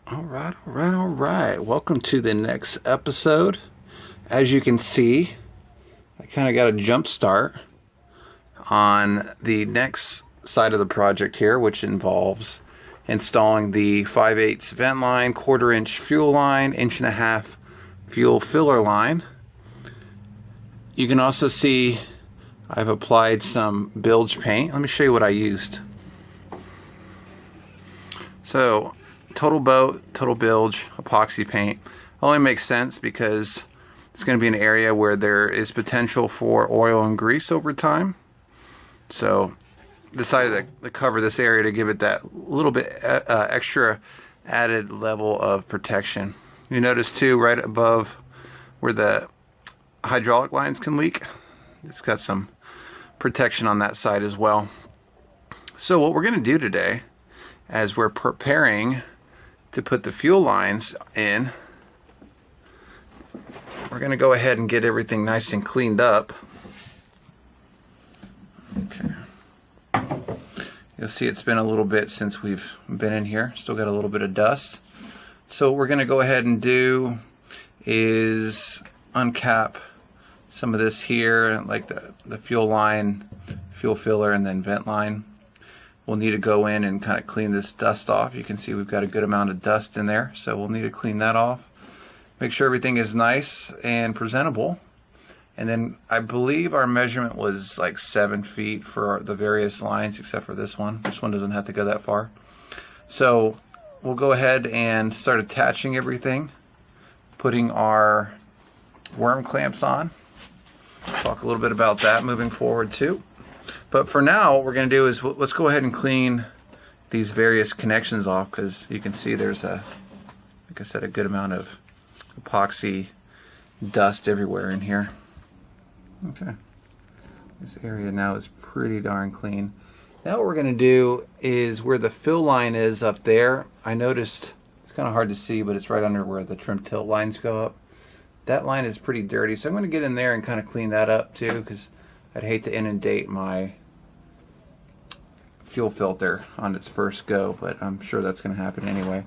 All right. Welcome to the next episode. As you can see, I kind of got a jump start on the next side of the project here, which involves installing the 5/8 vent line, 1/4 inch fuel line, 1.5 inch fuel filler line. You can also see I've applied some bilge paint. Let me show you what I used. So, total boat, total bilge, epoxy paint. Only makes sense because it's going to be an area where there is potential for oil and grease over time. So, decided to cover this area to give it that little bit extra added level of protection. You notice too, right above where the hydraulic lines can leak, it's got some protection on that side as well. So what we're going to do today, as we're preparing to put the fuel lines in, we're going to go ahead and get everything nice and cleaned up. Okay. You'll see it's been a little bit since we've been in here. Still got a little bit of dust. So what we're going to go ahead and do is uncap some of this here, like the fuel line, fuel filler, and then vent line. We'll need to go in and kind of clean this dust off. You can see we've got a good amount of dust in there, so we'll need to clean that off. Make sure everything is nice and presentable. And then I believe our measurement was like 7 feet for the various lines, except for this one. This one doesn't have to go that far. So we'll go ahead and start attaching everything, putting our worm clamps on. Talk a little bit about that moving forward too. But for now, what we're going to do is let's go ahead and clean these various connections off, because you can see there's like I said, a good amount of epoxy dust everywhere in here. Okay, this area now is pretty darn clean. Now what we're going to do is where the fill line is up there, I noticed, it's kind of hard to see, but it's right under where the trim tilt lines go up. That line is pretty dirty, so I'm going to get in there and kind of clean that up too, because I'd hate to inundate my fuel filter on its first go, but I'm sure that's going to happen anyway.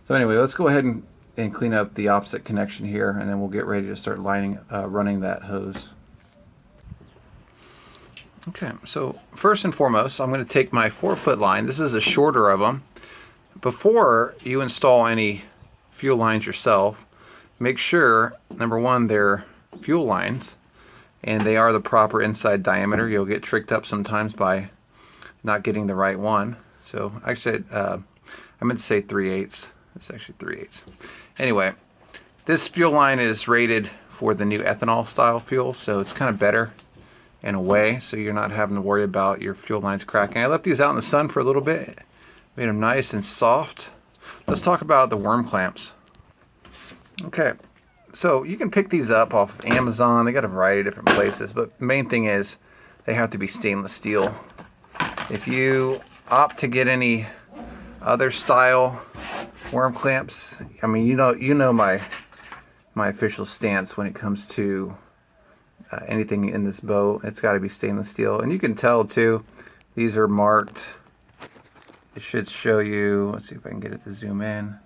So anyway, let's go ahead and clean up the opposite connection here, and then we'll get ready to start running that hose. Okay, so first and foremost, I'm going to take my 4-foot line. This is a shorter of them. Before you install any fuel lines yourself, make sure, number one, they're fuel lines and they are the proper inside diameter. You'll get tricked up sometimes by not getting the right one. So actually, I meant to say 3/8. It's actually 3/8. Anyway, this fuel line is rated for the new ethanol style fuel, so it's kind of better in a way, so you're not having to worry about your fuel lines cracking. I left these out in the sun for a little bit, made them nice and soft. Let's talk about the worm clamps. Okay, so you can pick these up off of Amazon. They got a variety of different places, but the main thing is they have to be stainless steel. If you opt to get any other style worm clamps, I mean, you know my official stance when it comes to anything in this boat. It's got to be stainless steel, and you can tell too. These are marked. It should show you. Let's see if I can get it to zoom in.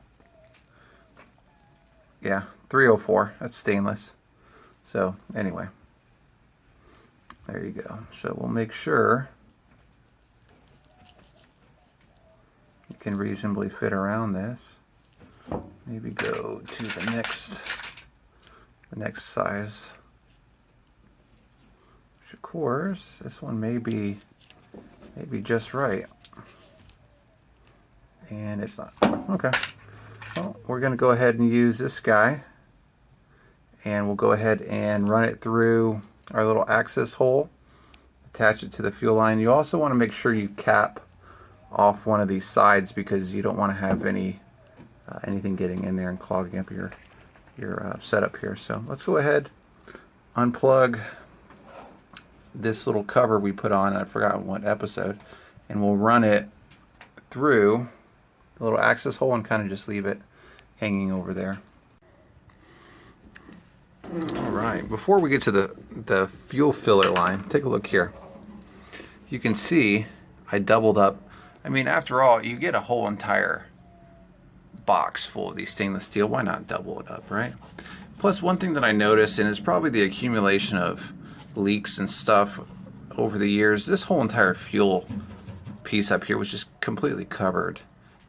Yeah, 304. That's stainless. So anyway, there you go. So we'll make sure you can reasonably fit around this. Maybe go to the next size. Which of course, this one may be just right. And it's not. Okay. Well, we're going to go ahead and use this guy, and we'll go ahead and run it through our little access hole, attach it to the fuel line. You also want to make sure you cap off one of these sides, because you don't want to have anything getting in there and clogging up your setup here. So let's go ahead, unplug this little cover we put on, I forgot what episode, and we'll run it through the little access hole and kind of just leave it hanging over there. Alright, before we get to the fuel filler line, take a look here. You can see I doubled up. I mean, after all, you get a whole entire box full of these stainless steel, why not double it up, right? Plus, one thing that I noticed, and it's probably the accumulation of leaks and stuff over the years, this whole entire fuel piece up here was just completely covered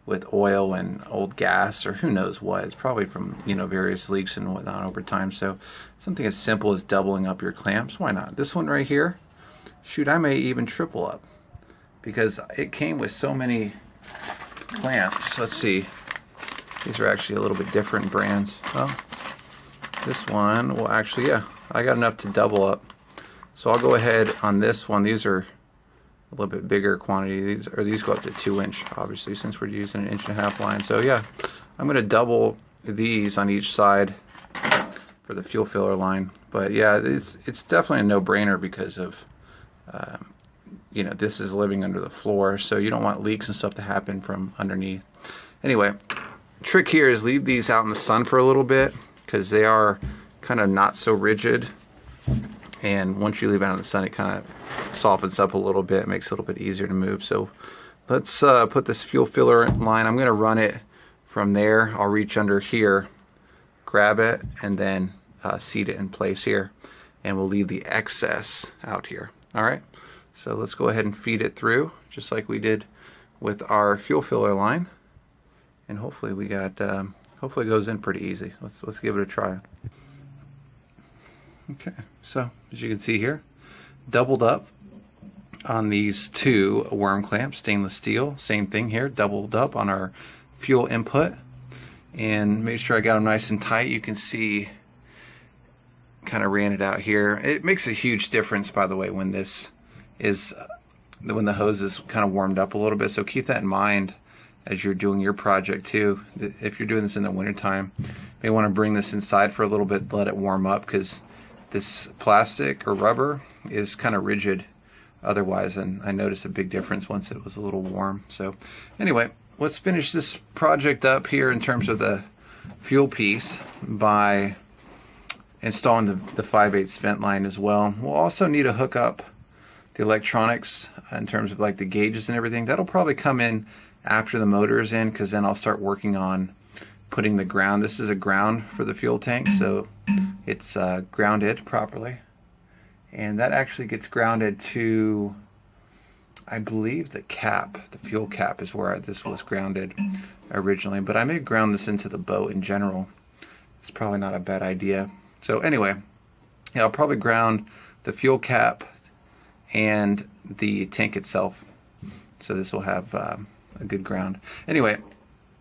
with oil and old gas, or who knows what. It's probably from, you know, various leaks and whatnot over time. So something as simple as doubling up your clamps, why not? This one right here, shoot, I may even triple up, because it came with so many clamps. Let's see, these are actually a little bit different brands. Oh, this one will actually, yeah, I got enough to double up. So I'll go ahead on this one. These are a little bit bigger quantity. These go up to 2 inch, obviously, since we're using an 1.5 inch line. So yeah, I'm going to double these on each side for the fuel filler line. But yeah, it's definitely a no-brainer because of you know, this is living under the floor, so you don't want leaks and stuff to happen from underneath. Anyway, trick here is leave these out in the sun for a little bit, because they are kind of not so rigid, and once you leave it out in the sun, it kind of softens up a little bit, makes it a little bit easier to move. So let's put this fuel filler line, I'm going to run it from there. I'll reach under here, grab it, and then seat it in place here, and we'll leave the excess out here. All right, so let's go ahead and feed it through just like we did with our fuel filler line, and hopefully we got hopefully it goes in pretty easy. Let's give it a try. Okay, so as you can see here, doubled up on these two worm clamps, stainless steel. Same thing here, doubled up on our fuel input, and make sure I got them nice and tight. You can see, kind of ran it out here. It makes a huge difference, by the way, when this is when the hose is kind of warmed up a little bit. So keep that in mind as you're doing your project too. If you're doing this in the wintertime, you may want to bring this inside for a little bit, let it warm up, because this plastic or rubber is kind of rigid otherwise, and I noticed a big difference once it was a little warm. So anyway, let's finish this project up here in terms of the fuel piece by installing the 5/8 vent line as well. We'll also need to hook up the electronics in terms of like the gauges and everything. That'll probably come in after the motor is in, because then I'll start working on putting the ground. This is a ground for the fuel tank, so it's grounded properly, and that actually gets grounded to, I believe, the cap. The fuel cap is where this was grounded originally, but I may ground this into the boat in general. It's probably not a bad idea. So anyway, yeah, I'll probably ground the fuel cap and the tank itself, so this will have a good ground. Anyway,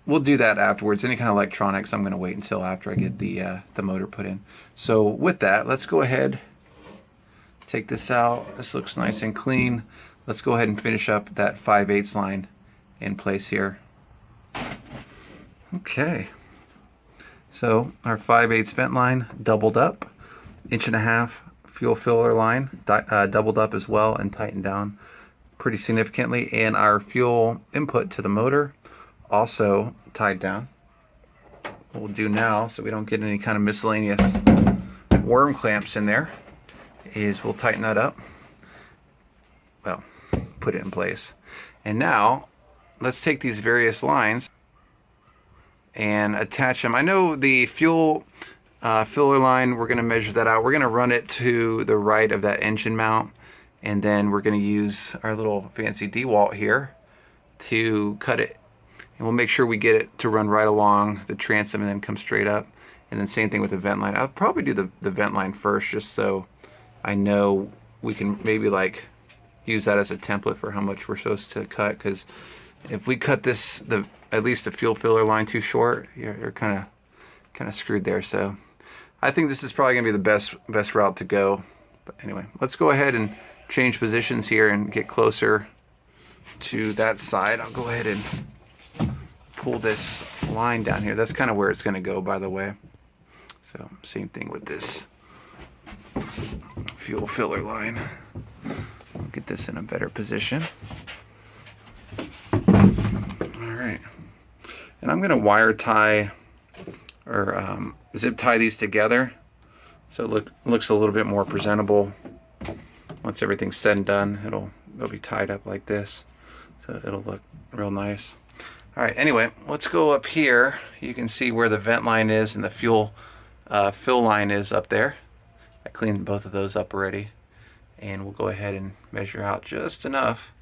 we'll do that afterwards. Any kind of electronics, I'm going to wait until after I get the motor put in. So with that, let's go ahead, take this out. This looks nice and clean. Let's go ahead and finish up that 5/8 line in place here. Okay. So our 5/8 vent line doubled up, 1.5 inch fuel filler line doubled up as well and tightened down pretty significantly, and our fuel input to the motor also tied down. What we'll do now, so we don't get any kind of miscellaneous worm clamps in there, is we'll tighten that up, well, put it in place. And now let's take these various lines and attach them. I know the fuel filler line, we're going to measure that out. We're going to run it to the right of that engine mount, and then we're going to use our little fancy DeWalt here to cut it. And we'll make sure we get it to run right along the transom and then come straight up. And then same thing with the vent line. I'll probably do the vent line first, just so I know we can maybe like use that as a template for how much we're supposed to cut, because if we cut this, at least the fuel filler line, too short, you're kind of screwed there. So I think this is probably going to be the best route to go. But anyway, let's go ahead and change positions here and get closer to that side. I'll go ahead and pull this line down here. That's kind of where it's going to go, by the way. So same thing with this fuel filler line. I'll get this in a better position. Alright, and I'm going to wire tie or zip tie these together so it looks a little bit more presentable. Once everything's said and done, they'll be tied up like this, so it'll look real nice. Alright, anyway, let's go up here. You can see where the vent line is and the fuel fill line is up there. I cleaned both of those up already. And we'll go ahead and measure out just enough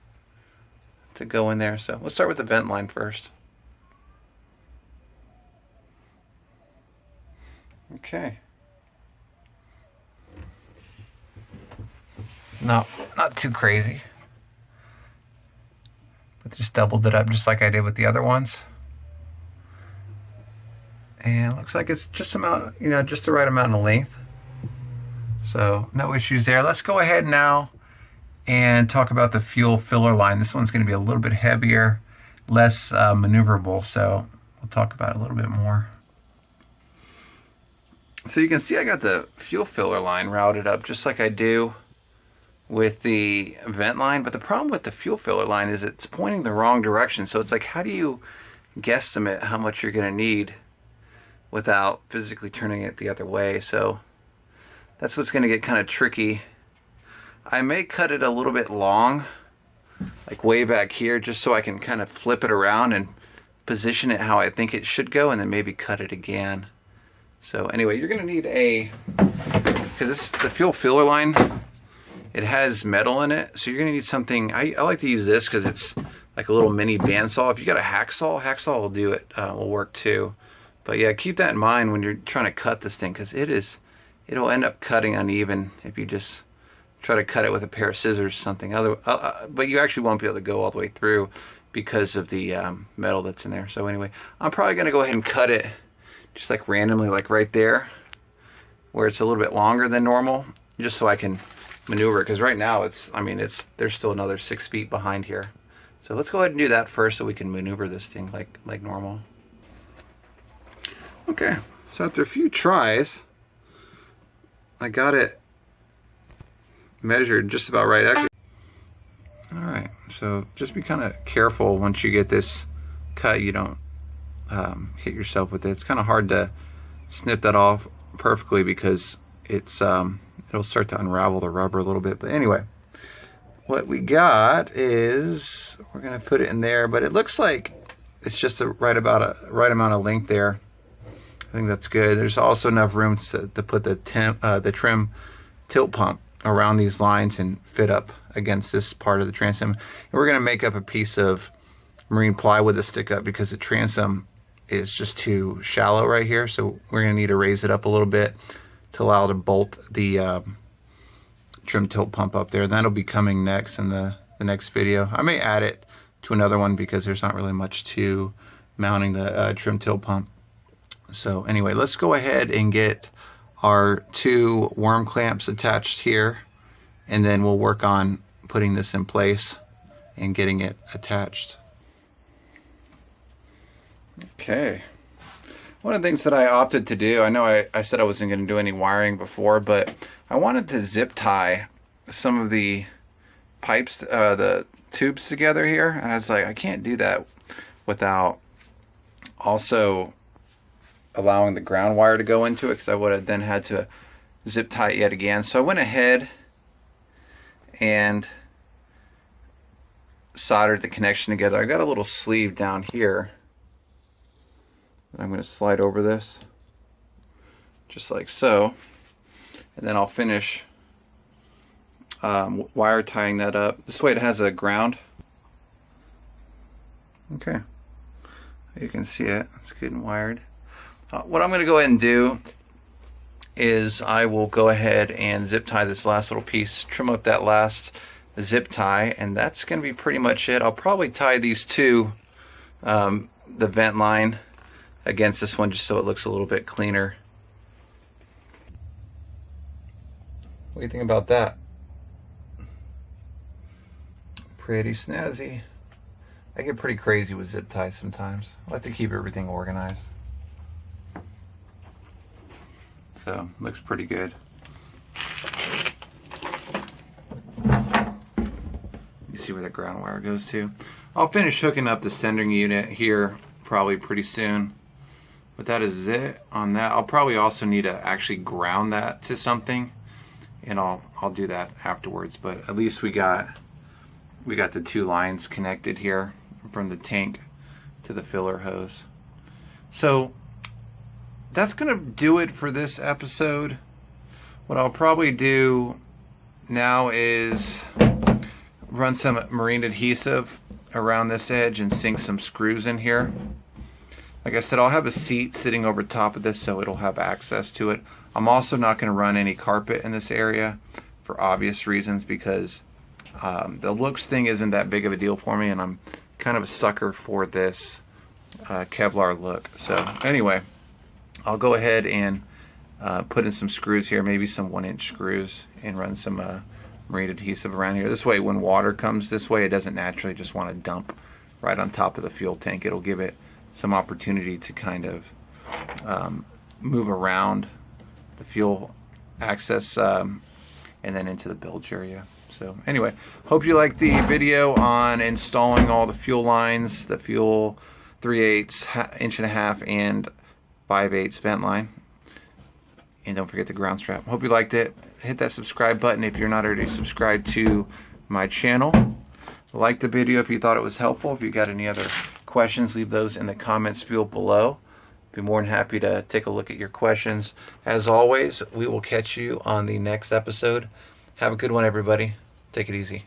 to go in there. So we'll start with the vent line first. Okay. No, not too crazy. But just doubled it up just like I did with the other ones. And it looks like it's just amount, you know, just the right amount of length. So no issues there. Let's go ahead now and talk about the fuel filler line. This one's going to be a little bit heavier, less maneuverable, so we'll talk about it a little bit more. So you can see I got the fuel filler line routed up just like I do with the vent line, but the problem with the fuel filler line is it's pointing the wrong direction. So it's like, how do you guesstimate how much you're going to need without physically turning it the other way? So that's what's going to get kind of tricky. I may cut it a little bit long, like way back here, just so I can kind of flip it around and position it how I think it should go, and then maybe cut it again. So anyway, you're going to need because the fuel filler line, it has metal in it, so you're going to need something. I like to use this because it's like a little mini bandsaw. If you got a hacksaw will do it, will work too. But yeah, keep that in mind when you're trying to cut this thing, because it'll end up cutting uneven if you just try to cut it with a pair of scissors or something. But you actually won't be able to go all the way through because of the metal that's in there. So anyway, I'm probably going to go ahead and cut it just like randomly, like right there, where it's a little bit longer than normal, just so I can maneuver. Because right now there's still another 6 feet behind here. So let's go ahead and do that first so we can maneuver this thing like normal. Okay, so after a few tries, I got it measured just about right, actually. Alright, so just be kind of careful once you get this cut, you don't hit yourself with it. It's kind of hard to snip that off perfectly because it'll start to unravel the rubber a little bit. But anyway, what we got is, we're going to put it in there, but it looks like it's just a right amount of length there. I think that's good. There's also enough room to put the trim tilt pump around these lines and fit up against this part of the transom. And we're going to make up a piece of marine plywood to stick up because the transom is just too shallow right here. So we're going to need to raise it up a little bit to allow it to bolt the trim tilt pump up there. That'll be coming next in the next video. I may add it to another one because there's not really much to mounting the trim tilt pump. So anyway, let's go ahead and get our 2 worm clamps attached here, and then we'll work on putting this in place and getting it attached. Okay, one of the things that I opted to do, I know I said I wasn't going to do any wiring before, but I wanted to zip tie some of the pipes, the tubes together here, and I was like, I can't do that without also allowing the ground wire to go into it, because I would have then had to zip tie it yet again. So I went ahead and soldered the connection together. I got a little sleeve down here that I'm going to slide over this just like so, and then I'll finish wire tying that up. This way it has a ground. Okay, you can see it, it's good and wired. What I'm going to go ahead and do is I will go ahead and zip tie this last little piece, trim up that last zip tie, and that's going to be pretty much it. I'll probably tie these two, the vent line against this one, just so it looks a little bit cleaner. What do you think about that? Pretty snazzy. I get pretty crazy with zip ties sometimes. I like to keep everything organized. So, looks pretty good. You see where the ground wire goes to. I'll finish hooking up the sending unit here probably pretty soon. But that is it on that. I'll probably also need to actually ground that to something, and I'll do that afterwards. But at least we got the two lines connected here from the tank to the filler hose. So that's going to do it for this episode. What I'll probably do now is run some marine adhesive around this edge and sink some screws in here. Like I said, I'll have a seat sitting over top of this so it'll have access to it. I'm also not going to run any carpet in this area for obvious reasons, because the looks thing isn't that big of a deal for me, and I'm kind of a sucker for this Kevlar look. So anyway, I'll go ahead and put in some screws here, maybe some 1-inch screws, and run some marine adhesive around here. This way, when water comes this way, it doesn't naturally just want to dump right on top of the fuel tank. It'll give it some opportunity to kind of move around the fuel access and then into the bilge area. So anyway, hope you liked the video on installing all the fuel lines, the fuel 3/8, 1.5 inch, and 5/8 vent line. And don't forget the ground strap. Hope you liked it. Hit that subscribe button if you're not already subscribed to my channel. Like the video if you thought it was helpful. If you got any other questions, leave those in the comments field below. Be more than happy to take a look at your questions. As always, we will catch you on the next episode. Have a good one, everybody. Take it easy.